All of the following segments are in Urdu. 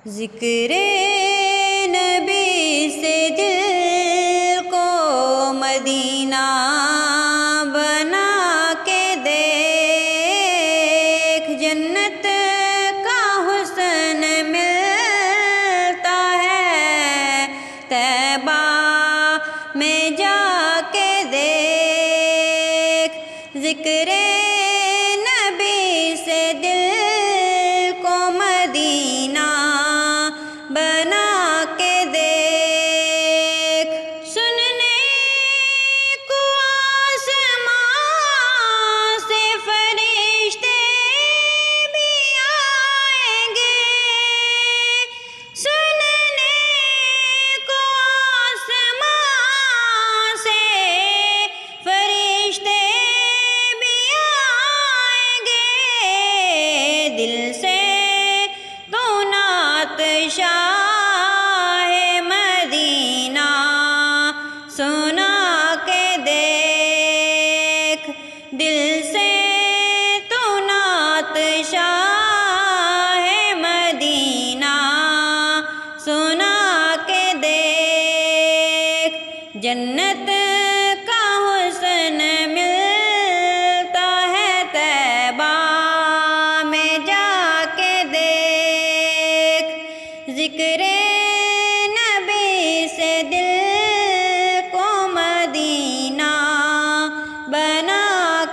ذکر نبی سے دل کو مدینہ بنا کے دیکھ، جنت کا حسن ملتا ہے طیبہ میں جا کے دیکھ۔ ذکر نبی سے دل کو مدینہ بنا کے دیکھ، سننے کو آسمان سے فرشتے بھی آئیں گے، سننے کو آسمان سے فرشتے بھی آئیں گے، دل سے تو نعت شاہ مدینہ سنا کے دیکھ، دل سے تو نعت شاہ مدینہ سنا کے دیکھ، جنت کا حسن ملتا ہے طیبہ میں جا کے دیکھ۔ ذکر نبی سے دل کو مدینہ بنا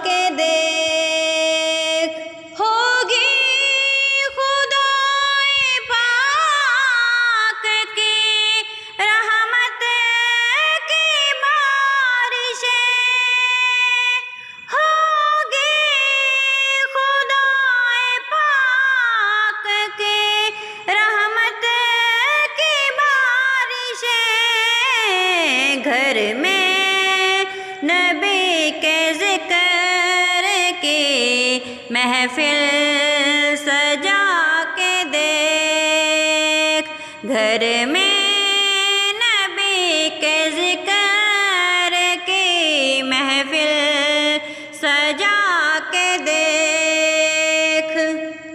کے دیکھ، ہوگی خدائے پاک کی رحمت کی بارشیں، ہوگی خدائے پاک کی رحمت کی بارشیں، گھر میں نبی کے ذکر کی محفل سجا کے دیکھ، گھر میں نبی کے ذکر کی محفل سجا کے دیکھ،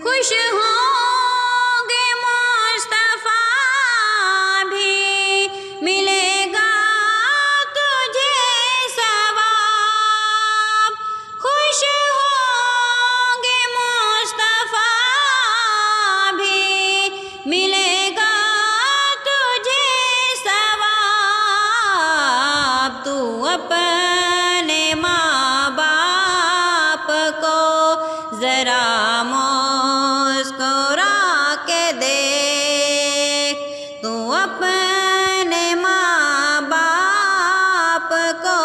خوش ہوں گے مصطفیٰ بھی ملے گا تجھے ثواب، خوش ہوں گے مصطفیٰ بھی ملے گا تجھے ثواب، تو اپنے ماں باپ کو ذرا مسکرا کے دیکھ، تو اپنے ماں باپ کو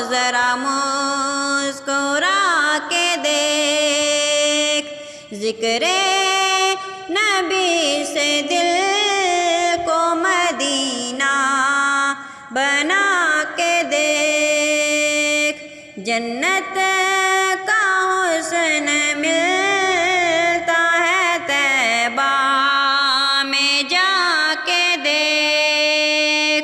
ذرا مسکرا کے دیکھ، ذکر نبی سے دل کو مدینہ بنا کے دیکھ، جنت